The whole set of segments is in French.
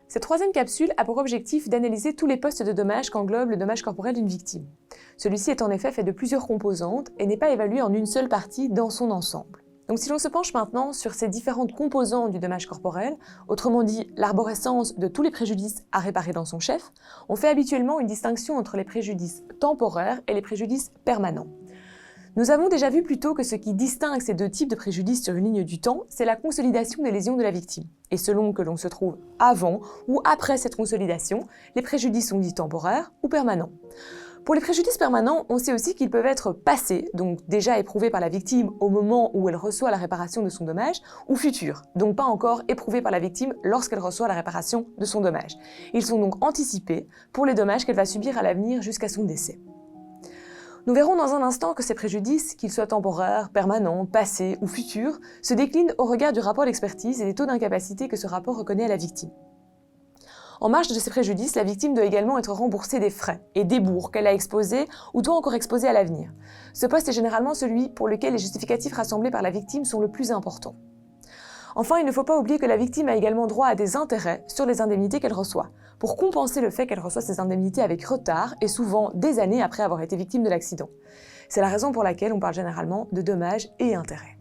Cette troisième capsule a pour objectif d'analyser tous les postes de dommages qu'englobe le dommage corporel d'une victime. Celui-ci est en effet fait de plusieurs composantes et n'est pas évalué en une seule partie dans son ensemble. Donc si l'on se penche maintenant sur ces différentes composantes du dommage corporel, autrement dit l'arborescence de tous les préjudices à réparer dans son chef, on fait habituellement une distinction entre les préjudices temporaires et les préjudices permanents. Nous avons déjà vu plus tôt que ce qui distingue ces deux types de préjudices sur une ligne du temps, c'est la consolidation des lésions de la victime. Et selon que l'on se trouve avant ou après cette consolidation, les préjudices sont dits temporaires ou permanents. Pour les préjudices permanents, on sait aussi qu'ils peuvent être passés, donc déjà éprouvés par la victime au moment où elle reçoit la réparation de son dommage, ou futurs, donc pas encore éprouvés par la victime lorsqu'elle reçoit la réparation de son dommage. Ils sont donc anticipés pour les dommages qu'elle va subir à l'avenir jusqu'à son décès. Nous verrons dans un instant que ces préjudices, qu'ils soient temporaires, permanents, passés ou futurs, se déclinent au regard du rapport d'expertise et des taux d'incapacité que ce rapport reconnaît à la victime. En marge de ces préjudices, la victime doit également être remboursée des frais et des bourgs qu'elle a exposés ou doit encore exposer à l'avenir. Ce poste est généralement celui pour lequel les justificatifs rassemblés par la victime sont le plus importants. Enfin, il ne faut pas oublier que la victime a également droit à des intérêts sur les indemnités qu'elle reçoit, pour compenser le fait qu'elle reçoit ces indemnités avec retard et souvent des années après avoir été victime de l'accident. C'est la raison pour laquelle on parle généralement de dommages et intérêts.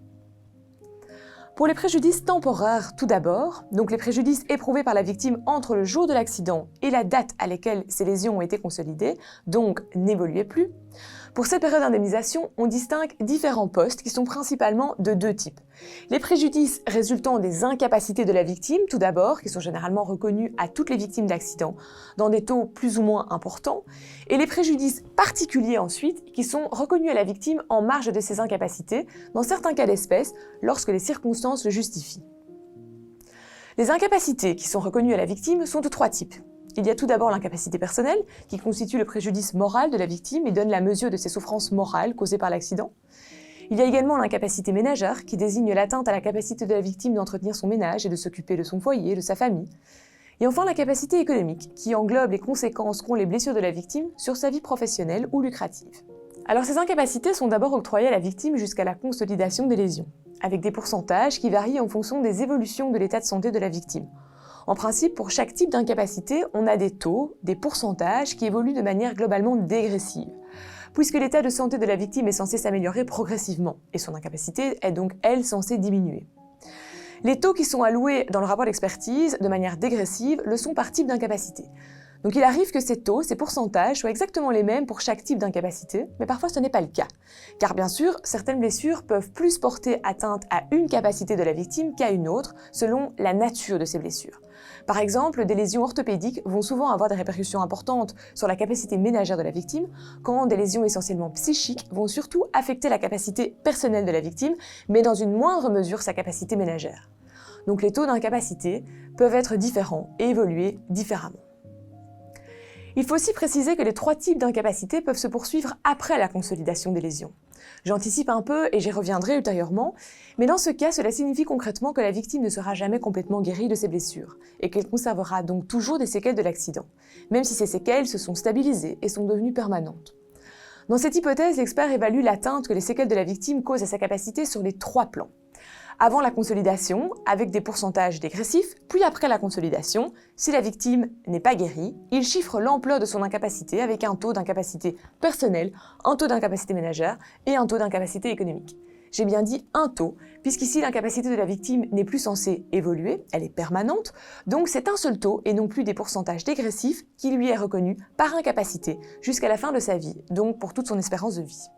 Pour les préjudices temporaires, tout d'abord, donc les préjudices éprouvés par la victime entre le jour de l'accident et la date à laquelle ces lésions ont été consolidées, donc n'évoluaient plus. Pour cette période d'indemnisation, on distingue différents postes qui sont principalement de deux types. Les préjudices résultant des incapacités de la victime, tout d'abord, qui sont généralement reconnus à toutes les victimes d'accidents dans des taux plus ou moins importants, et les préjudices particuliers ensuite, qui sont reconnus à la victime en marge de ses incapacités, dans certains cas d'espèce, lorsque les circonstances le justifient. Les incapacités qui sont reconnues à la victime sont de trois types. Il y a tout d'abord l'incapacité personnelle, qui constitue le préjudice moral de la victime et donne la mesure de ses souffrances morales causées par l'accident. Il y a également l'incapacité ménagère, qui désigne l'atteinte à la capacité de la victime d'entretenir son ménage et de s'occuper de son foyer, de sa famille. Et enfin l'incapacité économique, qui englobe les conséquences qu'ont les blessures de la victime sur sa vie professionnelle ou lucrative. Alors ces incapacités sont d'abord octroyées à la victime jusqu'à la consolidation des lésions, avec des pourcentages qui varient en fonction des évolutions de l'état de santé de la victime. En principe, pour chaque type d'incapacité, on a des taux, des pourcentages qui évoluent de manière globalement dégressive, puisque l'état de santé de la victime est censé s'améliorer progressivement, et son incapacité est donc, elle, censée diminuer. Les taux qui sont alloués dans le rapport d'expertise de manière dégressive le sont par type d'incapacité. Donc il arrive que ces taux, ces pourcentages, soient exactement les mêmes pour chaque type d'incapacité, mais parfois ce n'est pas le cas. Car bien sûr, certaines blessures peuvent plus porter atteinte à une capacité de la victime qu'à une autre, selon la nature de ces blessures. Par exemple, des lésions orthopédiques vont souvent avoir des répercussions importantes sur la capacité ménagère de la victime, quand des lésions essentiellement psychiques vont surtout affecter la capacité personnelle de la victime, mais dans une moindre mesure sa capacité ménagère. Donc les taux d'incapacité peuvent être différents et évoluer différemment. Il faut aussi préciser que les trois types d'incapacité peuvent se poursuivre après la consolidation des lésions. J'anticipe un peu et j'y reviendrai ultérieurement, mais dans ce cas, cela signifie concrètement que la victime ne sera jamais complètement guérie de ses blessures et qu'elle conservera donc toujours des séquelles de l'accident, même si ces séquelles se sont stabilisées et sont devenues permanentes. Dans cette hypothèse, l'expert évalue l'atteinte que les séquelles de la victime causent à sa capacité sur les trois plans. Avant la consolidation, avec des pourcentages dégressifs, puis après la consolidation, si la victime n'est pas guérie, il chiffre l'ampleur de son incapacité avec un taux d'incapacité personnelle, un taux d'incapacité ménagère et un taux d'incapacité économique. J'ai bien dit un taux, puisqu'ici l'incapacité de la victime n'est plus censée évoluer, elle est permanente, donc c'est un seul taux et non plus des pourcentages dégressifs qui lui est reconnu par incapacité jusqu'à la fin de sa vie, donc pour toute son espérance de vie.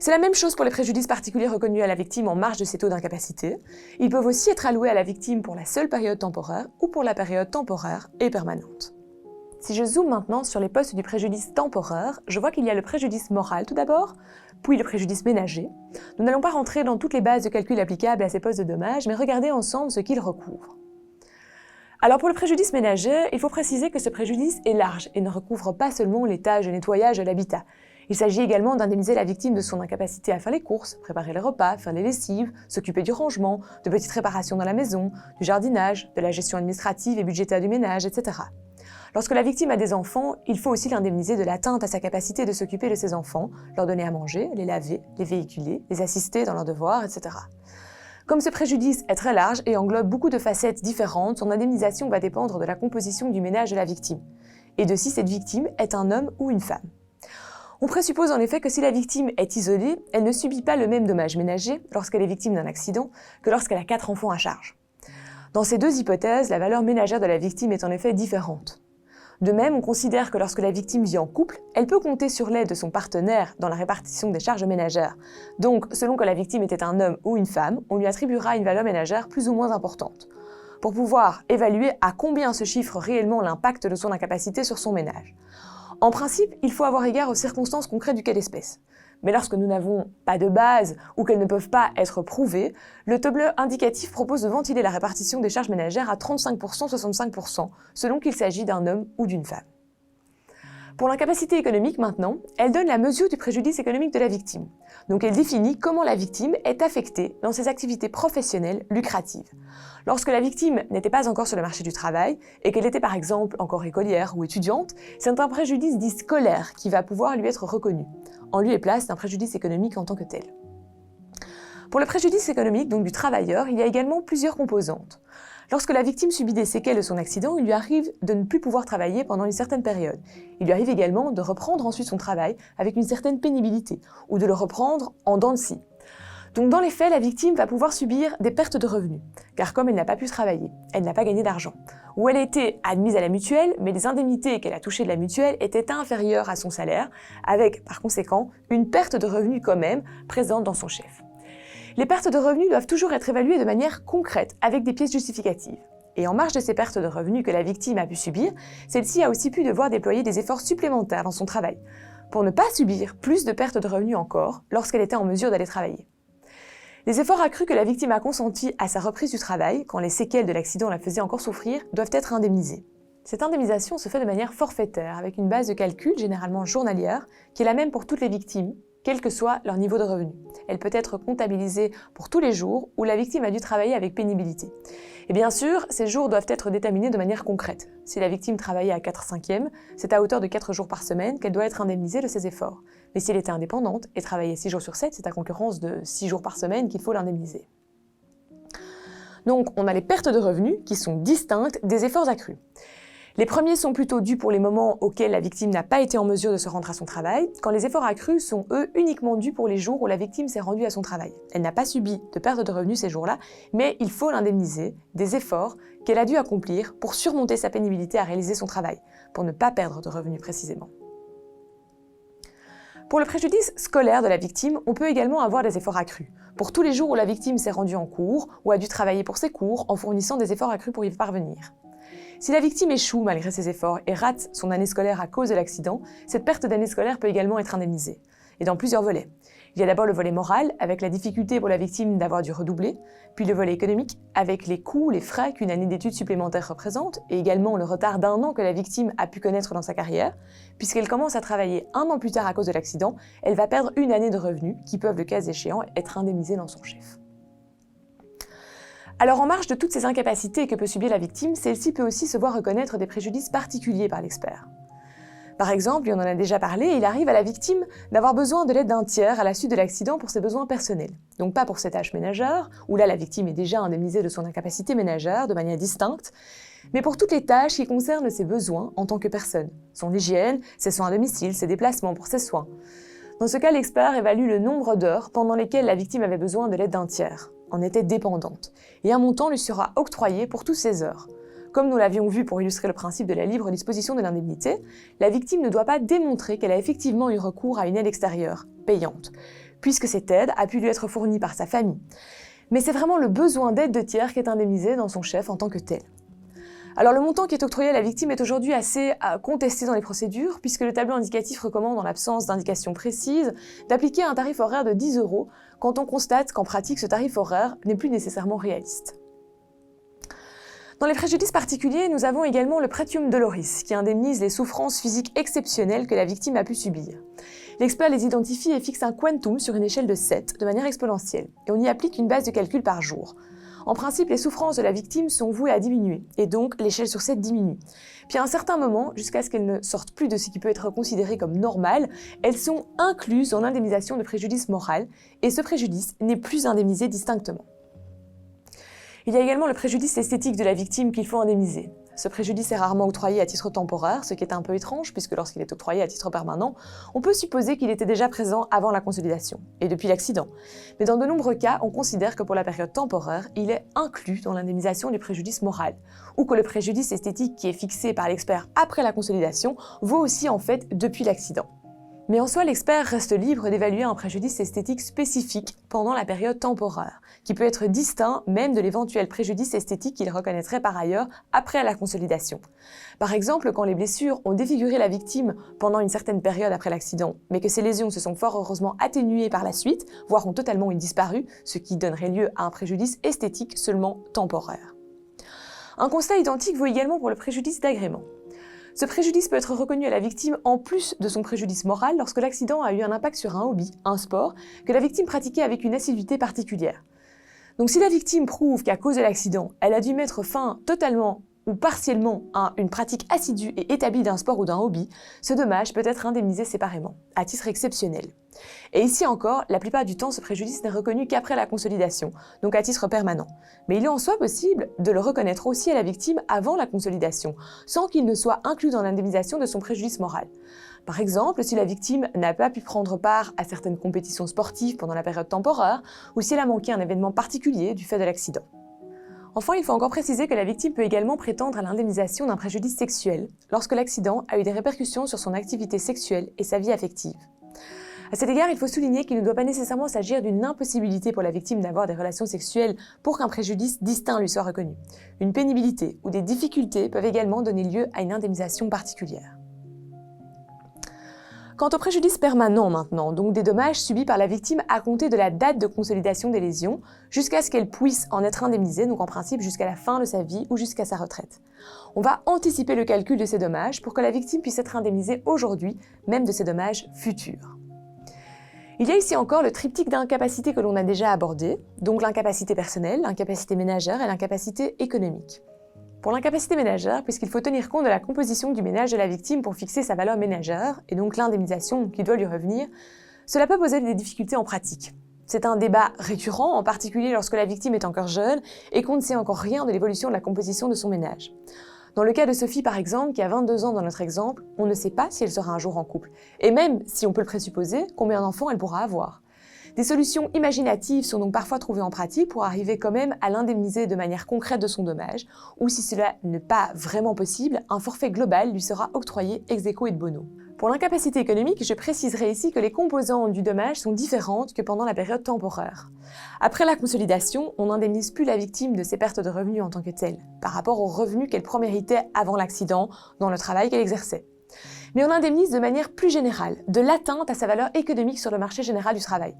C'est la même chose pour les préjudices particuliers reconnus à la victime en marge de ces taux d'incapacité. Ils peuvent aussi être alloués à la victime pour la seule période temporaire ou pour la période temporaire et permanente. Si je zoome maintenant sur les postes du préjudice temporaire, je vois qu'il y a le préjudice moral tout d'abord, puis le préjudice ménager. Nous n'allons pas rentrer dans toutes les bases de calcul applicables à ces postes de dommages, mais regardez ensemble ce qu'ils recouvrent. Alors pour le préjudice ménager, il faut préciser que ce préjudice est large et ne recouvre pas seulement les tâches de nettoyage de l'habitat. Il s'agit également d'indemniser la victime de son incapacité à faire les courses, préparer les repas, faire les lessives, s'occuper du rangement, de petites réparations dans la maison, du jardinage, de la gestion administrative et budgétaire du ménage, etc. Lorsque la victime a des enfants, il faut aussi l'indemniser de l'atteinte à sa capacité de s'occuper de ses enfants, leur donner à manger, les laver, les véhiculer, les assister dans leurs devoirs, etc. Comme ce préjudice est très large et englobe beaucoup de facettes différentes, son indemnisation va dépendre de la composition du ménage de la victime, et de si cette victime est un homme ou une femme. On présuppose en effet que si la victime est isolée, elle ne subit pas le même dommage ménager lorsqu'elle est victime d'un accident que lorsqu'elle a 4 enfants à charge. Dans ces deux hypothèses, la valeur ménagère de la victime est en effet différente. De même, on considère que lorsque la victime vit en couple, elle peut compter sur l'aide de son partenaire dans la répartition des charges ménagères. Donc, selon que la victime était un homme ou une femme, on lui attribuera une valeur ménagère plus ou moins importante, pour pouvoir évaluer à combien se chiffre réellement l'impact de son incapacité sur son ménage. En principe, il faut avoir égard aux circonstances concrètes du cas d'espèce. Mais lorsque nous n'avons pas de base ou qu'elles ne peuvent pas être prouvées, le tableau indicatif propose de ventiler la répartition des charges ménagères à 35%, 65%, selon qu'il s'agit d'un homme ou d'une femme. Pour l'incapacité économique maintenant, elle donne la mesure du préjudice économique de la victime. Donc elle définit comment la victime est affectée dans ses activités professionnelles lucratives. Lorsque la victime n'était pas encore sur le marché du travail et qu'elle était par exemple encore écolière ou étudiante, c'est un préjudice dit scolaire qui va pouvoir lui être reconnu, en lieu et place d'un préjudice économique en tant que tel. Pour le préjudice économique donc du travailleur, il y a également plusieurs composantes. Lorsque la victime subit des séquelles de son accident, il lui arrive de ne plus pouvoir travailler pendant une certaine période. Il lui arrive également de reprendre ensuite son travail avec une certaine pénibilité, ou de le reprendre en dents de scie. Donc dans les faits, la victime va pouvoir subir des pertes de revenus, car comme elle n'a pas pu travailler, elle n'a pas gagné d'argent. Ou elle a été admise à la mutuelle, mais les indemnités qu'elle a touchées de la mutuelle étaient inférieures à son salaire, avec par conséquent une perte de revenus quand même présente dans son chef. Les pertes de revenus doivent toujours être évaluées de manière concrète, avec des pièces justificatives. Et en marge de ces pertes de revenus que la victime a pu subir, celle-ci a aussi pu devoir déployer des efforts supplémentaires dans son travail, pour ne pas subir plus de pertes de revenus encore lorsqu'elle était en mesure d'aller travailler. Les efforts accrus que la victime a consentis à sa reprise du travail, quand les séquelles de l'accident la faisaient encore souffrir, doivent être indemnisés. Cette indemnisation se fait de manière forfaitaire, avec une base de calcul généralement journalière, qui est la même pour toutes les victimes, quel que soit leur niveau de revenu. Elle peut être comptabilisée pour tous les jours où la victime a dû travailler avec pénibilité. Et bien sûr, ces jours doivent être déterminés de manière concrète. Si la victime travaillait à 4/5e, c'est à hauteur de 4 jours par semaine qu'elle doit être indemnisée de ses efforts. Mais si elle était indépendante et travaillait 6 jours sur 7, c'est à concurrence de 6 jours par semaine qu'il faut l'indemniser. Donc, on a les pertes de revenus qui sont distinctes des efforts accrus. Les premiers sont plutôt dus pour les moments auxquels la victime n'a pas été en mesure de se rendre à son travail, quand les efforts accrus sont, eux, uniquement dus pour les jours où la victime s'est rendue à son travail. Elle n'a pas subi de perte de revenus ces jours-là, mais il faut l'indemniser des efforts qu'elle a dû accomplir pour surmonter sa pénibilité à réaliser son travail, pour ne pas perdre de revenus précisément. Pour le préjudice scolaire de la victime, on peut également avoir des efforts accrus, pour tous les jours où la victime s'est rendue en cours ou a dû travailler pour ses cours en fournissant des efforts accrus pour y parvenir. Si la victime échoue malgré ses efforts et rate son année scolaire à cause de l'accident, cette perte d'année scolaire peut également être indemnisée, et dans plusieurs volets. Il y a d'abord le volet moral, avec la difficulté pour la victime d'avoir dû redoubler, puis le volet économique, avec les coûts, les frais qu'une année d'études supplémentaire représente, et également le retard d'1 an que la victime a pu connaître dans sa carrière. Puisqu'elle commence à travailler 1 an plus tard à cause de l'accident, elle va perdre une année de revenus, qui peuvent, le cas échéant, être indemnisés dans son chef. Alors en marge de toutes ces incapacités que peut subir la victime, celle-ci peut aussi se voir reconnaître des préjudices particuliers par l'expert. Par exemple, et on en a déjà parlé, il arrive à la victime d'avoir besoin de l'aide d'un tiers à la suite de l'accident pour ses besoins personnels. Donc pas pour ses tâches ménagères, où là la victime est déjà indemnisée de son incapacité ménagère de manière distincte, mais pour toutes les tâches qui concernent ses besoins en tant que personne. Son hygiène, ses soins à domicile, ses déplacements pour ses soins. Dans ce cas, l'expert évalue le nombre d'heures pendant lesquelles la victime avait besoin de l'aide d'un tiers, en était dépendante, et un montant lui sera octroyé pour toutes ces heures. Comme nous l'avions vu pour illustrer le principe de la libre disposition de l'indemnité, la victime ne doit pas démontrer qu'elle a effectivement eu recours à une aide extérieure, payante, puisque cette aide a pu lui être fournie par sa famille. Mais c'est vraiment le besoin d'aide de tiers qui est indemnisé dans son chef en tant que tel. Alors le montant qui est octroyé à la victime est aujourd'hui assez contesté dans les procédures, puisque le tableau indicatif recommande, en l'absence d'indications précises, d'appliquer un tarif horaire de 10 € quand on constate qu'en pratique ce tarif horaire n'est plus nécessairement réaliste. Dans les préjudices particuliers, nous avons également le pretium doloris, qui indemnise les souffrances physiques exceptionnelles que la victime a pu subir. L'expert les identifie et fixe un quantum sur une échelle de 7, de manière exponentielle, et on y applique une base de calcul par jour. En principe, les souffrances de la victime sont vouées à diminuer, et donc l'échelle sur 7 diminue. Puis à un certain moment, jusqu'à ce qu'elles ne sortent plus de ce qui peut être considéré comme normal, elles sont incluses dans l'indemnisation de préjudice moral, et ce préjudice n'est plus indemnisé distinctement. Il y a également le préjudice esthétique de la victime qu'il faut indemniser. Ce préjudice est rarement octroyé à titre temporaire, ce qui est un peu étrange puisque lorsqu'il est octroyé à titre permanent, on peut supposer qu'il était déjà présent avant la consolidation et depuis l'accident. Mais dans de nombreux cas, on considère que pour la période temporaire, il est inclus dans l'indemnisation du préjudice moral, ou que le préjudice esthétique qui est fixé par l'expert après la consolidation vaut aussi en fait depuis l'accident. Mais en soi, l'expert reste libre d'évaluer un préjudice esthétique spécifique pendant la période temporaire, qui peut être distinct même de l'éventuel préjudice esthétique qu'il reconnaîtrait par ailleurs après la consolidation. Par exemple, quand les blessures ont défiguré la victime pendant une certaine période après l'accident, mais que ces lésions se sont fort heureusement atténuées par la suite, voire ont totalement disparu, ce qui donnerait lieu à un préjudice esthétique seulement temporaire. Un constat identique vaut également pour le préjudice d'agrément. Ce préjudice peut être reconnu à la victime en plus de son préjudice moral lorsque l'accident a eu un impact sur un hobby, un sport, que la victime pratiquait avec une assiduité particulière. Donc si la victime prouve qu'à cause de l'accident, elle a dû mettre fin totalement ou partiellement à une pratique assidue et établie d'un sport ou d'un hobby, ce dommage peut être indemnisé séparément, à titre exceptionnel. Et ici encore, la plupart du temps, ce préjudice n'est reconnu qu'après la consolidation, donc à titre permanent. Mais il est en soi possible de le reconnaître aussi à la victime avant la consolidation, sans qu'il ne soit inclus dans l'indemnisation de son préjudice moral. Par exemple, si la victime n'a pas pu prendre part à certaines compétitions sportives pendant la période temporaire, ou si elle a manqué un événement particulier du fait de l'accident. Enfin, il faut encore préciser que la victime peut également prétendre à l'indemnisation d'un préjudice sexuel, lorsque l'accident a eu des répercussions sur son activité sexuelle et sa vie affective. À cet égard, il faut souligner qu'il ne doit pas nécessairement s'agir d'une impossibilité pour la victime d'avoir des relations sexuelles pour qu'un préjudice distinct lui soit reconnu. Une pénibilité ou des difficultés peuvent également donner lieu à une indemnisation particulière. Quant au préjudice permanent maintenant, donc des dommages subis par la victime à compter de la date de consolidation des lésions, jusqu'à ce qu'elle puisse en être indemnisée, donc en principe jusqu'à la fin de sa vie ou jusqu'à sa retraite. On va anticiper le calcul de ces dommages pour que la victime puisse être indemnisée aujourd'hui, même de ces dommages futurs. Il y a ici encore le triptyque d'incapacité que l'on a déjà abordé, donc l'incapacité personnelle, l'incapacité ménagère et l'incapacité économique. Pour l'incapacité ménagère, puisqu'il faut tenir compte de la composition du ménage de la victime pour fixer sa valeur ménagère, et donc l'indemnisation qui doit lui revenir, cela peut poser des difficultés en pratique. C'est un débat récurrent, en particulier lorsque la victime est encore jeune et qu'on ne sait encore rien de l'évolution de la composition de son ménage. Dans le cas de Sophie par exemple, qui a 22 ans dans notre exemple, on ne sait pas si elle sera un jour en couple. Et même, si on peut le présupposer, combien d'enfants elle pourra avoir. Des solutions imaginatives sont donc parfois trouvées en pratique pour arriver quand même à l'indemniser de manière concrète de son dommage, ou si cela n'est pas vraiment possible, un forfait global lui sera octroyé ex aequo et de bono. Pour l'incapacité économique, je préciserai ici que les composantes du dommage sont différentes que pendant la période temporaire. Après la consolidation, on n'indemnise plus la victime de ses pertes de revenus en tant que telles, par rapport aux revenus qu'elle proméritait avant l'accident dans le travail qu'elle exerçait. Mais on indemnise de manière plus générale, de l'atteinte à sa valeur économique sur le marché général du travail.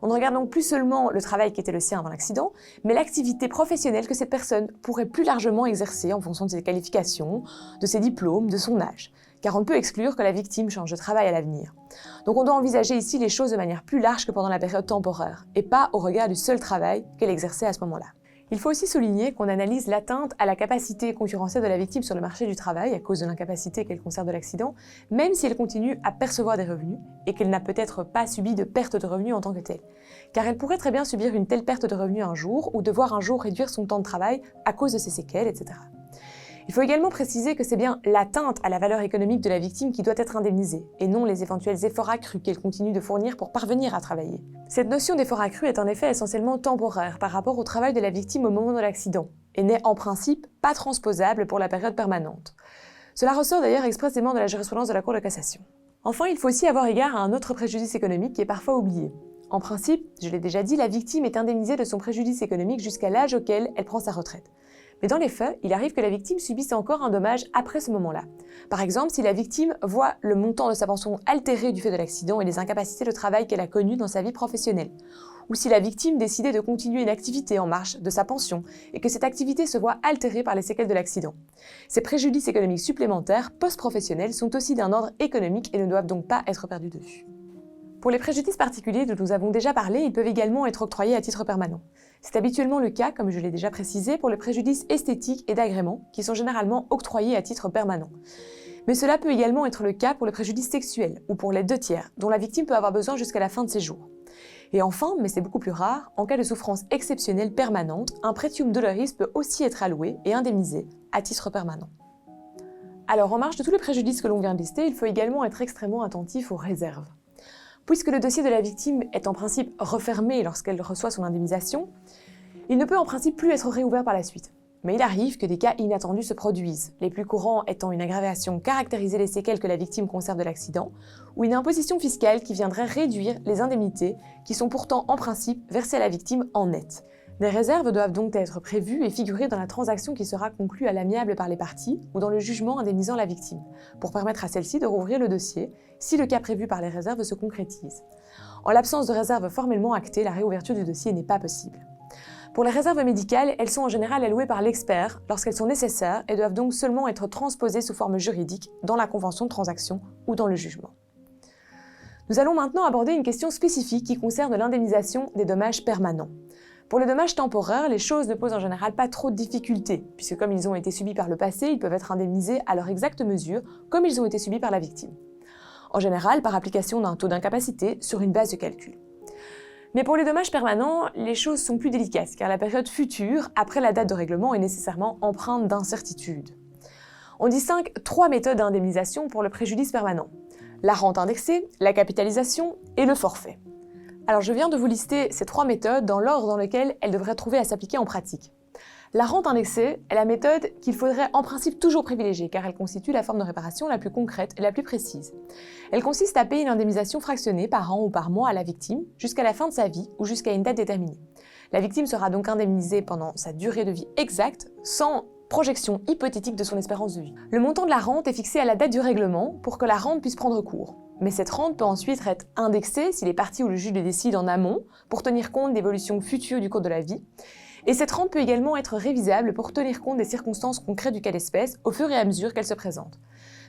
On ne regarde donc plus seulement le travail qui était le sien avant l'accident, mais l'activité professionnelle que cette personne pourrait plus largement exercer en fonction de ses qualifications, de ses diplômes, de son âge. Car on ne peut exclure que la victime change de travail à l'avenir. Donc on doit envisager ici les choses de manière plus large que pendant la période temporaire, et pas au regard du seul travail qu'elle exerçait à ce moment-là. Il faut aussi souligner qu'on analyse l'atteinte à la capacité concurrentielle de la victime sur le marché du travail à cause de l'incapacité qu'elle conserve de l'accident, même si elle continue à percevoir des revenus et qu'elle n'a peut-être pas subi de perte de revenus en tant que telle. Car elle pourrait très bien subir une telle perte de revenus un jour ou devoir un jour réduire son temps de travail à cause de ses séquelles, etc. Il faut également préciser que c'est bien l'atteinte à la valeur économique de la victime qui doit être indemnisée, et non les éventuels efforts accrus qu'elle continue de fournir pour parvenir à travailler. Cette notion d'effort accru est en effet essentiellement temporaire par rapport au travail de la victime au moment de l'accident, et n'est en principe pas transposable pour la période permanente. Cela ressort d'ailleurs expressément de la jurisprudence de la Cour de cassation. Enfin, il faut aussi avoir égard à un autre préjudice économique qui est parfois oublié. En principe, je l'ai déjà dit, la victime est indemnisée de son préjudice économique jusqu'à l'âge auquel elle prend sa retraite. Mais dans les faits, il arrive que la victime subisse encore un dommage après ce moment-là. Par exemple, si la victime voit le montant de sa pension altéré du fait de l'accident et des incapacités de travail qu'elle a connues dans sa vie professionnelle. Ou si la victime décidait de continuer une activité en marge de sa pension et que cette activité se voit altérée par les séquelles de l'accident. Ces préjudices économiques supplémentaires post-professionnels sont aussi d'un ordre économique et ne doivent donc pas être perdus de vue. Pour les préjudices particuliers dont nous avons déjà parlé, ils peuvent également être octroyés à titre permanent. C'est habituellement le cas, comme je l'ai déjà précisé, pour les préjudices esthétiques et d'agrément, qui sont généralement octroyés à titre permanent. Mais cela peut également être le cas pour le préjudice sexuel ou pour l'aide de tiers, dont la victime peut avoir besoin jusqu'à la fin de ses jours. Et enfin, mais c'est beaucoup plus rare, en cas de souffrance exceptionnelle permanente, un pretium doloris peut aussi être alloué et indemnisé à titre permanent. Alors, en marge de tous les préjudices que l'on vient de lister, il faut également être extrêmement attentif aux réserves. Puisque le dossier de la victime est en principe refermé lorsqu'elle reçoit son indemnisation, il ne peut en principe plus être réouvert par la suite. Mais il arrive que des cas inattendus se produisent, les plus courants étant une aggravation caractérisée des séquelles que la victime conserve de l'accident, ou une imposition fiscale qui viendrait réduire les indemnités qui sont pourtant en principe versées à la victime en net. Des réserves doivent donc être prévues et figurer dans la transaction qui sera conclue à l'amiable par les parties ou dans le jugement indemnisant la victime, pour permettre à celle-ci de rouvrir le dossier si le cas prévu par les réserves se concrétise. En l'absence de réserve formellement actée, la réouverture du dossier n'est pas possible. Pour les réserves médicales, elles sont en général allouées par l'expert lorsqu'elles sont nécessaires et doivent donc seulement être transposées sous forme juridique dans la convention de transaction ou dans le jugement. Nous allons maintenant aborder une question spécifique qui concerne l'indemnisation des dommages permanents. Pour les dommages temporaires, les choses ne posent en général pas trop de difficultés, puisque comme ils ont été subis par le passé, ils peuvent être indemnisés à leur exacte mesure, comme ils ont été subis par la victime. En général, par application d'un taux d'incapacité sur une base de calcul. Mais pour les dommages permanents, les choses sont plus délicates, car la période future, après la date de règlement, est nécessairement empreinte d'incertitude. On distingue 3 méthodes d'indemnisation pour le préjudice permanent: la rente indexée, la capitalisation et le forfait. Alors je viens de vous lister ces 3 méthodes dans l'ordre dans lequel elles devraient trouver à s'appliquer en pratique. La rente indexée est la méthode qu'il faudrait en principe toujours privilégier, car elle constitue la forme de réparation la plus concrète et la plus précise. Elle consiste à payer une indemnisation fractionnée par an ou par mois à la victime, jusqu'à la fin de sa vie ou jusqu'à une date déterminée. La victime sera donc indemnisée pendant sa durée de vie exacte, sans projection hypothétique de son espérance de vie. Le montant de la rente est fixé à la date du règlement pour que la rente puisse prendre cours. Mais cette rente peut ensuite être indexée si les parties ou le juge le décident en amont, pour tenir compte d'évolutions futures du cours de la vie. Et cette rente peut également être révisable pour tenir compte des circonstances concrètes du cas d'espèce au fur et à mesure qu'elles se présentent.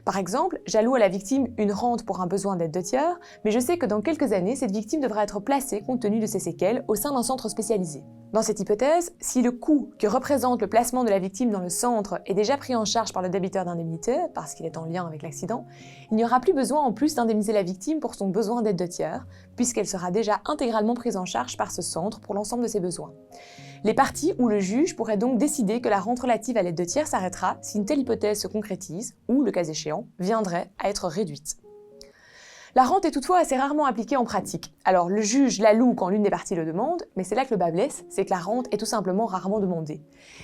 Par exemple, j'alloue à la victime une rente pour un besoin d'aide de tiers, mais je sais que dans quelques années, cette victime devra être placée, compte tenu de ses séquelles, au sein d'un centre spécialisé. Dans cette hypothèse, si le coût que représente le placement de la victime dans le centre est déjà pris en charge par le débiteur d'indemnité, parce qu'il est en lien avec l'accident, il n'y aura plus besoin en plus d'indemniser la victime pour son besoin d'aide de tiers, puisqu'elle sera déjà intégralement prise en charge par ce centre pour l'ensemble de ses besoins. Les parties ou le juge pourraient donc décider que la rente relative à l'aide de tiers s'arrêtera si une telle hypothèse se concrétise ou, le cas échéant, viendrait à être réduite. La rente est toutefois assez rarement appliquée en pratique. Alors le juge l'alloue quand l'une des parties le demande, mais c'est là que le bât blesse, c'est que la rente est tout simplement rarement demandée.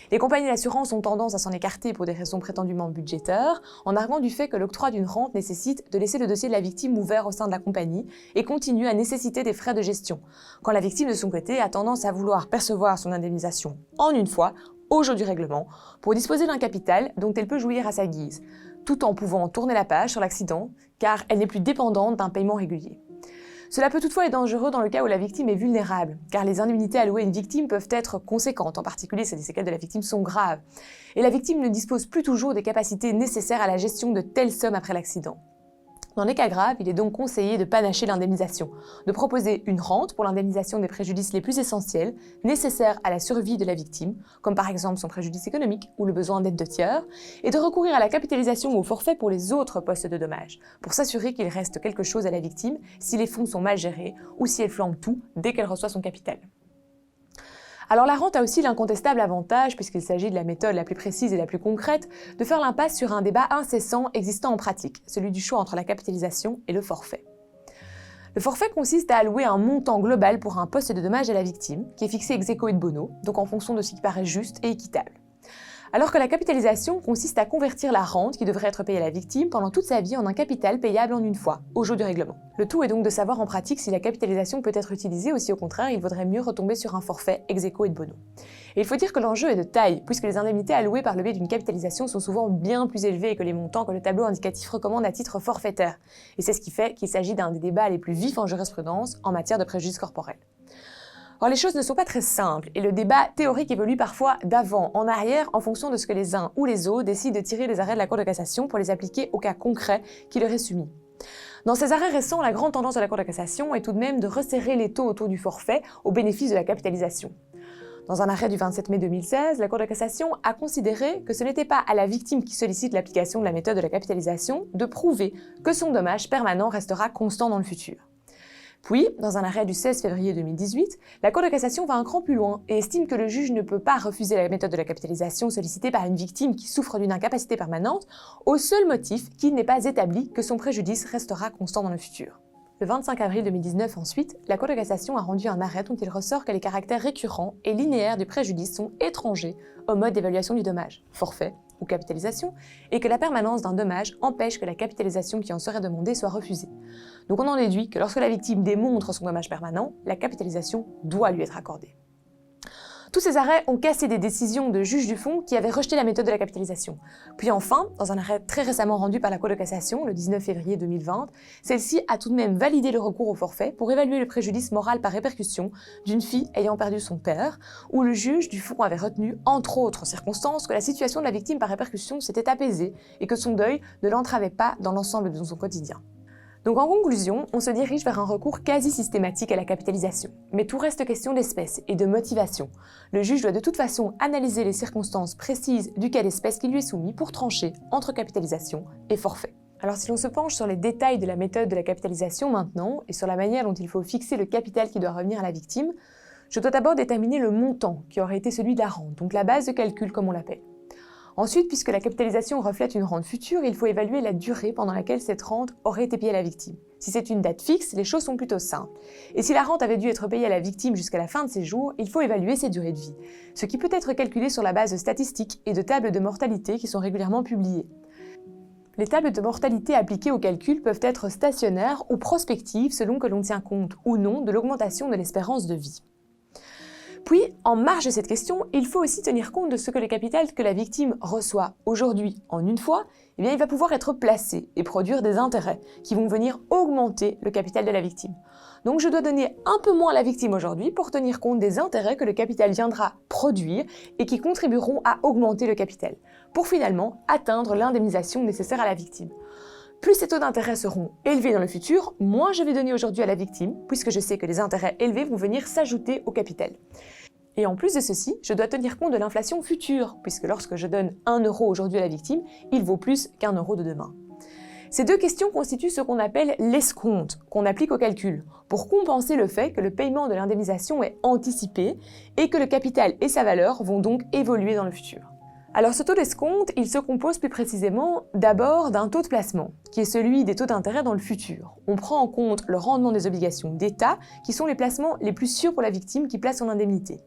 Les compagnies d'assurance ont tendance à s'en écarter pour des raisons prétendument budgétaires, en arguant du fait que l'octroi d'une rente nécessite de laisser le dossier de la victime ouvert au sein de la compagnie et continue à nécessiter des frais de gestion, quand la victime de son côté a tendance à vouloir percevoir son indemnisation en une fois, au jour du règlement, pour disposer d'un capital dont elle peut jouir à sa guise, tout en pouvant tourner la page sur l'accident, car elle n'est plus dépendante d'un paiement régulier. Cela peut toutefois être dangereux dans le cas où la victime est vulnérable, car les indemnités allouées à une victime peuvent être conséquentes, en particulier si les séquelles de la victime sont graves, et la victime ne dispose plus toujours des capacités nécessaires à la gestion de telles sommes après l'accident. Dans les cas graves, il est donc conseillé de panacher l'indemnisation, de proposer une rente pour l'indemnisation des préjudices les plus essentiels, nécessaires à la survie de la victime, comme par exemple son préjudice économique ou le besoin d'aide de tiers, et de recourir à la capitalisation ou au forfait pour les autres postes de dommages, pour s'assurer qu'il reste quelque chose à la victime si les fonds sont mal gérés ou si elle flambe tout dès qu'elle reçoit son capital. Alors la rente a aussi l'incontestable avantage, puisqu'il s'agit de la méthode la plus précise et la plus concrète, de faire l'impasse sur un débat incessant existant en pratique, celui du choix entre la capitalisation et le forfait. Le forfait consiste à allouer un montant global pour un poste de dommage à la victime, qui est fixé ex aequo et bono, donc en fonction de ce qui paraît juste et équitable. Alors que la capitalisation consiste à convertir la rente qui devrait être payée à la victime pendant toute sa vie en un capital payable en une fois, au jour du règlement. Le tout est donc de savoir en pratique si la capitalisation peut être utilisée ou si au contraire il vaudrait mieux retomber sur un forfait ex aequo et bono. Et il faut dire que l'enjeu est de taille, puisque les indemnités allouées par le biais d'une capitalisation sont souvent bien plus élevées que les montants que le tableau indicatif recommande à titre forfaitaire. Et c'est ce qui fait qu'il s'agit d'un des débats les plus vifs en jurisprudence en matière de préjudice corporel. Or, les choses ne sont pas très simples et le débat théorique évolue parfois d'avant en arrière en fonction de ce que les uns ou les autres décident de tirer des arrêts de la Cour de cassation pour les appliquer au cas concret qui leur est soumis. Dans ces arrêts récents, la grande tendance de la Cour de cassation est tout de même de resserrer les taux autour du forfait au bénéfice de la capitalisation. Dans un arrêt du 27 mai 2016, la Cour de cassation a considéré que ce n'était pas à la victime qui sollicite l'application de la méthode de la capitalisation de prouver que son dommage permanent restera constant dans le futur. Puis, dans un arrêt du 16 février 2018, la Cour de cassation va un cran plus loin et estime que le juge ne peut pas refuser la méthode de la capitalisation sollicitée par une victime qui souffre d'une incapacité permanente au seul motif qu'il n'est pas établi que son préjudice restera constant dans le futur. Le 25 avril 2019 ensuite, la Cour de cassation a rendu un arrêt dont il ressort que les caractères récurrents et linéaires du préjudice sont étrangers au mode d'évaluation du dommage, forfait ou capitalisation, et que la permanence d'un dommage empêche que la capitalisation qui en serait demandée soit refusée. Donc on en déduit que lorsque la victime démontre son dommage permanent, la capitalisation doit lui être accordée. Tous ces arrêts ont cassé des décisions de juges du fond qui avaient rejeté la méthode de la capitalisation. Puis enfin, dans un arrêt très récemment rendu par la Cour de cassation, le 19 février 2020, celle-ci a tout de même validé le recours au forfait pour évaluer le préjudice moral par répercussion d'une fille ayant perdu son père, où le juge du fond avait retenu, entre autres circonstances, que la situation de la victime par répercussion s'était apaisée et que son deuil ne l'entravait pas dans l'ensemble de son quotidien. Donc en conclusion, on se dirige vers un recours quasi systématique à la capitalisation. Mais tout reste question d'espèce et de motivation. Le juge doit de toute façon analyser les circonstances précises du cas d'espèce qui lui est soumis pour trancher entre capitalisation et forfait. Alors si l'on se penche sur les détails de la méthode de la capitalisation maintenant, et sur la manière dont il faut fixer le capital qui doit revenir à la victime, je dois d'abord déterminer le montant qui aurait été celui de la rente, donc la base de calcul comme on l'appelle. Ensuite, puisque la capitalisation reflète une rente future, il faut évaluer la durée pendant laquelle cette rente aurait été payée à la victime. Si c'est une date fixe, les choses sont plutôt simples. Et si la rente avait dû être payée à la victime jusqu'à la fin de ses jours, il faut évaluer ses durées de vie, ce qui peut être calculé sur la base de statistiques et de tables de mortalité qui sont régulièrement publiées. Les tables de mortalité appliquées au calcul peuvent être stationnaires ou prospectives selon que l'on tient compte ou non de l'augmentation de l'espérance de vie. Puis, en marge de cette question, il faut aussi tenir compte de ce que le capital que la victime reçoit aujourd'hui en une fois, il va pouvoir être placé et produire des intérêts qui vont venir augmenter le capital de la victime. Donc je dois donner un peu moins à la victime aujourd'hui pour tenir compte des intérêts que le capital viendra produire et qui contribueront à augmenter le capital, pour finalement atteindre l'indemnisation nécessaire à la victime. Plus ces taux d'intérêt seront élevés dans le futur, moins je vais donner aujourd'hui à la victime, puisque je sais que les intérêts élevés vont venir s'ajouter au capital. Et en plus de ceci, je dois tenir compte de l'inflation future, puisque lorsque je donne 1 euro aujourd'hui à la victime, il vaut plus qu'1 euro de demain. Ces deux questions constituent ce qu'on appelle l'escompte, qu'on applique au calcul, pour compenser le fait que le paiement de l'indemnisation est anticipé et que le capital et sa valeur vont donc évoluer dans le futur. Alors ce taux d'escompte, il se compose plus précisément d'abord d'un taux de placement, qui est celui des taux d'intérêt dans le futur. On prend en compte le rendement des obligations d'État, qui sont les placements les plus sûrs pour la victime qui place son indemnité.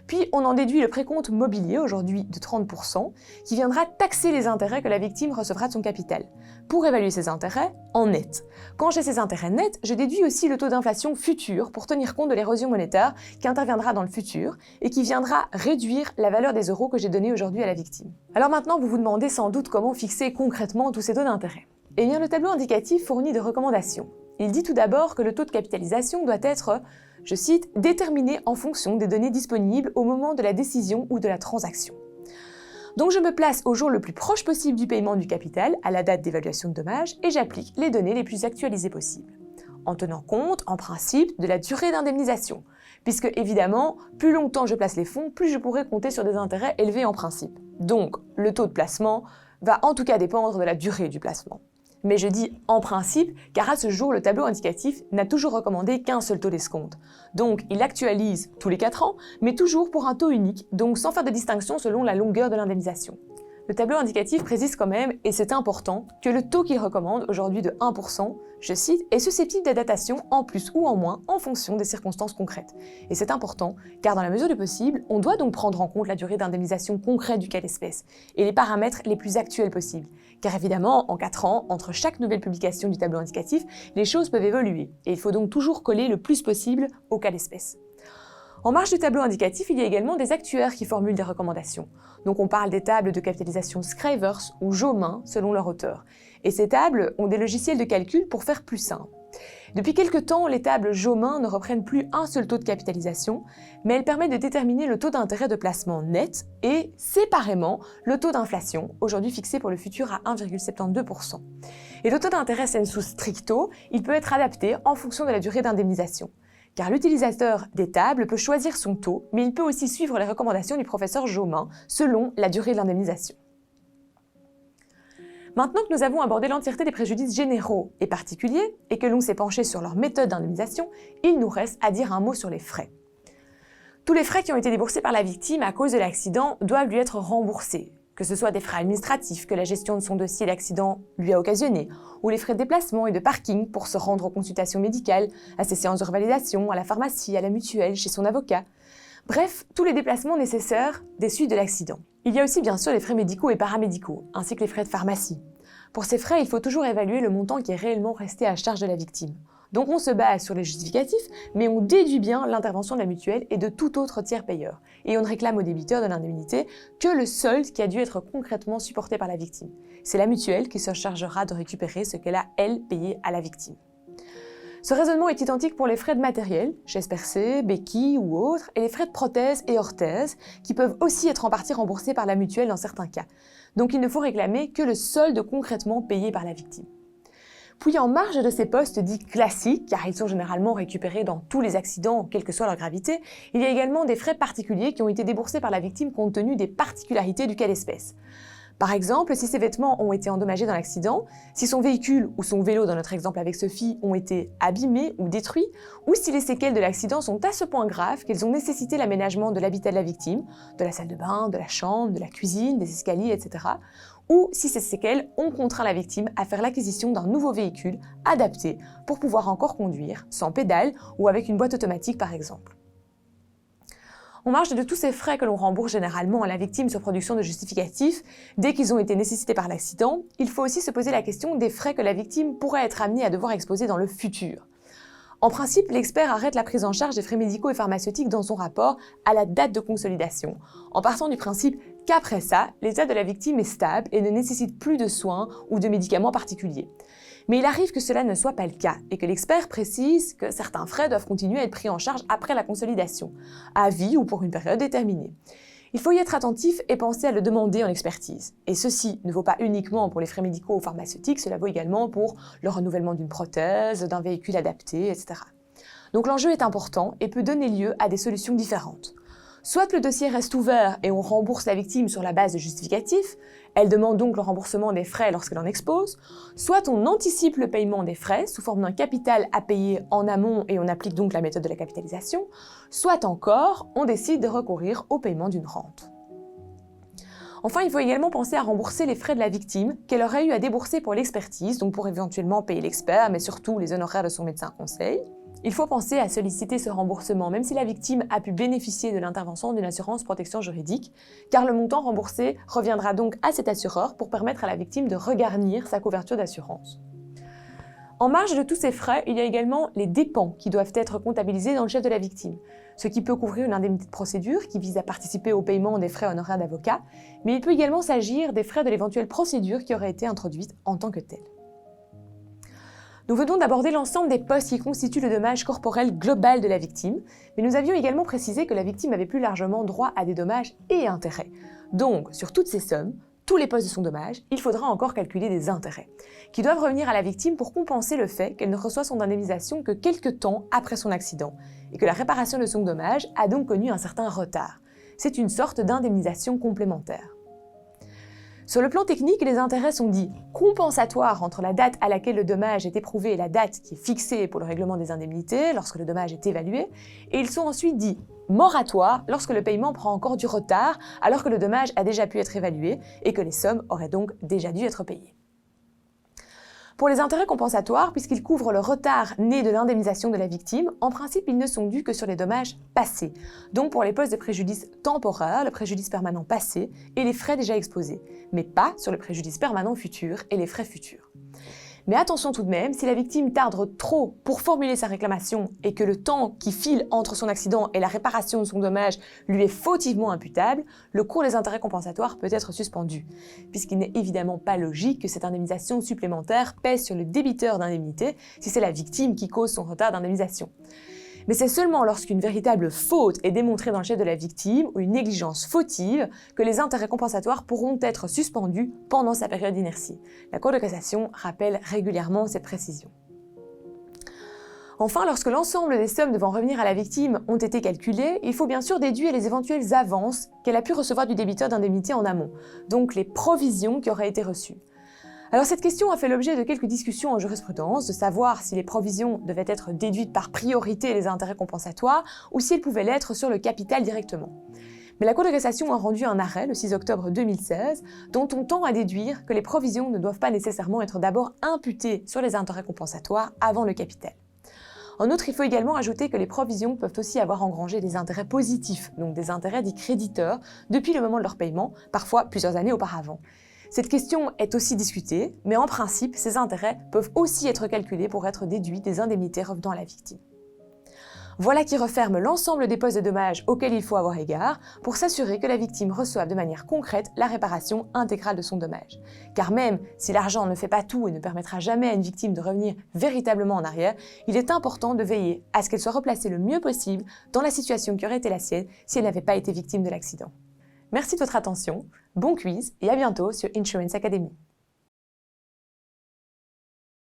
Puis on en déduit le précompte mobilier, aujourd'hui de 30%, qui viendra taxer les intérêts que la victime recevra de son capital, pour évaluer ses intérêts en net. Quand j'ai ces intérêts nets, je déduis aussi le taux d'inflation futur pour tenir compte de l'érosion monétaire qui interviendra dans le futur et qui viendra réduire la valeur des euros que j'ai donnés aujourd'hui à la victime. Alors maintenant, vous vous demandez sans doute comment fixer concrètement tous ces taux d'intérêt. Eh bien, le tableau indicatif fournit des recommandations. Il dit tout d'abord que le taux de capitalisation doit être, je cite, déterminé en fonction des données disponibles au moment de la décision ou de la transaction. Donc je me place au jour le plus proche possible du paiement du capital, à la date d'évaluation de dommages, et j'applique les données les plus actualisées possibles, en tenant compte, en principe, de la durée d'indemnisation, puisque évidemment, plus longtemps je place les fonds, plus je pourrai compter sur des intérêts élevés en principe. Donc, le taux de placement va en tout cas dépendre de la durée du placement. Mais je dis en principe, car à ce jour, le tableau indicatif n'a toujours recommandé qu'un seul taux d'escompte. Donc, il actualise tous les 4 ans, mais toujours pour un taux unique, donc sans faire de distinction selon la longueur de l'indemnisation. Le tableau indicatif précise quand même, et c'est important, que le taux qu'il recommande, aujourd'hui de 1%, je cite, est susceptible d'adaptation en plus ou en moins en fonction des circonstances concrètes. Et c'est important, car dans la mesure du possible, on doit donc prendre en compte la durée d'indemnisation concrète du cas d'espèce et les paramètres les plus actuels possibles. Car évidemment, en 4 ans, entre chaque nouvelle publication du tableau indicatif, les choses peuvent évoluer, et il faut donc toujours coller le plus possible au cas d'espèce. En marge du tableau indicatif, il y a également des actuaires qui formulent des recommandations. Donc on parle des tables de capitalisation Scrivers ou Jomain selon leur auteur. Et ces tables ont des logiciels de calcul pour faire plus simple. Depuis quelque temps, les tables Jomain ne reprennent plus un seul taux de capitalisation, mais elles permettent de déterminer le taux d'intérêt de placement net et, séparément, le taux d'inflation, aujourd'hui fixé pour le futur à 1,72%. Et le taux d'intérêt sensu stricto, il peut être adapté en fonction de la durée d'indemnisation. car l'utilisateur des tables peut choisir son taux, mais il peut aussi suivre les recommandations du professeur Jaumin selon la durée de l'indemnisation. Maintenant que nous avons abordé l'entièreté des préjudices généraux et particuliers, et que l'on s'est penché sur leur méthode d'indemnisation, il nous reste à dire un mot sur les frais. Tous les frais qui ont été déboursés par la victime à cause de l'accident doivent lui être remboursés, que ce soit des frais administratifs que la gestion de son dossier d'accident lui a occasionné, ou les frais de déplacement et de parking pour se rendre aux consultations médicales, à ses séances de revalidation, à la pharmacie, à la mutuelle, chez son avocat. Bref, tous les déplacements nécessaires des suites de l'accident. Il y a aussi bien sûr les frais médicaux et paramédicaux, ainsi que les frais de pharmacie. Pour ces frais, il faut toujours évaluer le montant qui est réellement resté à charge de la victime. Donc on se base sur les justificatifs, mais on déduit bien l'intervention de la mutuelle et de tout autre tiers payeur. Et on ne réclame au débiteur de l'indemnité que le solde qui a dû être concrètement supporté par la victime. C'est la mutuelle qui se chargera de récupérer ce qu'elle a, elle, payé à la victime. Ce raisonnement est identique pour les frais de matériel, chaises percées, béquilles ou autres, et les frais de prothèse et orthèse, qui peuvent aussi être en partie remboursés par la mutuelle dans certains cas. Donc il ne faut réclamer que le solde concrètement payé par la victime. Puis en marge de ces postes dits classiques, car ils sont généralement récupérés dans tous les accidents, quelle que soit leur gravité, il y a également des frais particuliers qui ont été déboursés par la victime compte tenu des particularités du cas d'espèce. Par exemple, si ses vêtements ont été endommagés dans l'accident, si son véhicule ou son vélo, dans notre exemple avec Sophie, ont été abîmés ou détruits, ou si les séquelles de l'accident sont à ce point graves qu'elles ont nécessité l'aménagement de l'habitat de la victime, de la salle de bain, de la chambre, de la cuisine, des escaliers, etc., ou si ces séquelles ont contraint la victime à faire l'acquisition d'un nouveau véhicule adapté pour pouvoir encore conduire, sans pédale ou avec une boîte automatique par exemple. En marge de tous ces frais que l'on rembourse généralement à la victime sur production de justificatifs, dès qu'ils ont été nécessités par l'accident, il faut aussi se poser la question des frais que la victime pourrait être amenée à devoir exposer dans le futur. En principe, l'expert arrête la prise en charge des frais médicaux et pharmaceutiques dans son rapport à la date de consolidation, en partant du principe qu'après ça, l'état de la victime est stable et ne nécessite plus de soins ou de médicaments particuliers. Mais il arrive que cela ne soit pas le cas et que l'expert précise que certains frais doivent continuer à être pris en charge après la consolidation, à vie ou pour une période déterminée. Il faut y être attentif et penser à le demander en expertise. Et ceci ne vaut pas uniquement pour les frais médicaux ou pharmaceutiques, cela vaut également pour le renouvellement d'une prothèse, d'un véhicule adapté, etc. Donc l'enjeu est important et peut donner lieu à des solutions différentes. Soit le dossier reste ouvert et on rembourse la victime sur la base de justificatifs, elle demande donc le remboursement des frais lorsqu'elle en expose, soit on anticipe le paiement des frais sous forme d'un capital à payer en amont et on applique donc la méthode de la capitalisation, soit encore on décide de recourir au paiement d'une rente. Enfin, il faut également penser à rembourser les frais de la victime qu'elle aurait eu à débourser pour l'expertise, donc pour éventuellement payer l'expert, mais surtout les honoraires de son médecin conseil. Il faut penser à solliciter ce remboursement, même si la victime a pu bénéficier de l'intervention d'une assurance protection juridique, car le montant remboursé reviendra donc à cet assureur pour permettre à la victime de regarnir sa couverture d'assurance. En marge de tous ces frais, il y a également les dépenses qui doivent être comptabilisés dans le chef de la victime, ce qui peut couvrir une indemnité de procédure qui vise à participer au paiement des frais honoraires d'avocat, mais il peut également s'agir des frais de l'éventuelle procédure qui aurait été introduite en tant que telle. Nous venons d'aborder l'ensemble des postes qui constituent le dommage corporel global de la victime, mais nous avions également précisé que la victime avait plus largement droit à des dommages et intérêts. Donc, sur toutes ces sommes, tous les postes de son dommage, il faudra encore calculer des intérêts, qui doivent revenir à la victime pour compenser le fait qu'elle ne reçoit son indemnisation que quelques temps après son accident, et que la réparation de son dommage a donc connu un certain retard. C'est une sorte d'indemnisation complémentaire. Sur le plan technique, les intérêts sont dits compensatoires entre la date à laquelle le dommage est éprouvé et la date qui est fixée pour le règlement des indemnités lorsque le dommage est évalué, et ils sont ensuite dits moratoires lorsque le paiement prend encore du retard alors que le dommage a déjà pu être évalué et que les sommes auraient donc déjà dû être payées. Pour les intérêts compensatoires, puisqu'ils couvrent le retard né de l'indemnisation de la victime, en principe, ils ne sont dus que sur les dommages passés, donc pour les postes de préjudice temporaire, le préjudice permanent passé et les frais déjà exposés, mais pas sur le préjudice permanent futur et les frais futurs. Mais attention tout de même, si la victime tarde trop pour formuler sa réclamation et que le temps qui file entre son accident et la réparation de son dommage lui est fautivement imputable, le cours des intérêts compensatoires peut être suspendu, puisqu'il n'est évidemment pas logique que cette indemnisation supplémentaire pèse sur le débiteur d'indemnité si c'est la victime qui cause son retard d'indemnisation. Mais c'est seulement lorsqu'une véritable faute est démontrée dans le chef de la victime ou une négligence fautive que les intérêts compensatoires pourront être suspendus pendant sa période d'inertie. La Cour de cassation rappelle régulièrement cette précision. Enfin, lorsque l'ensemble des sommes devant revenir à la victime ont été calculées, il faut bien sûr déduire les éventuelles avances qu'elle a pu recevoir du débiteur d'indemnité en amont, donc les provisions qui auraient été reçues. Alors cette question a fait l'objet de quelques discussions en jurisprudence, de savoir si les provisions devaient être déduites par priorité les intérêts compensatoires ou si elles pouvaient l'être sur le capital directement. Mais la Cour de cassation a rendu un arrêt le 6 octobre 2016 dont on tend à déduire que les provisions ne doivent pas nécessairement être d'abord imputées sur les intérêts compensatoires avant le capital. En outre, il faut également ajouter que les provisions peuvent aussi avoir engrangé des intérêts positifs, donc des intérêts dits créditeurs, depuis le moment de leur paiement, parfois plusieurs années auparavant. Cette question est aussi discutée, mais en principe, ces intérêts peuvent aussi être calculés pour être déduits des indemnités revenant à la victime. Voilà qui referme l'ensemble des postes de dommages auxquels il faut avoir égard pour s'assurer que la victime reçoive de manière concrète la réparation intégrale de son dommage. Car même si l'argent ne fait pas tout et ne permettra jamais à une victime de revenir véritablement en arrière, il est important de veiller à ce qu'elle soit replacée le mieux possible dans la situation qui aurait été la sienne si elle n'avait pas été victime de l'accident. Merci de votre attention, bon quiz et à bientôt sur Insurance Academy.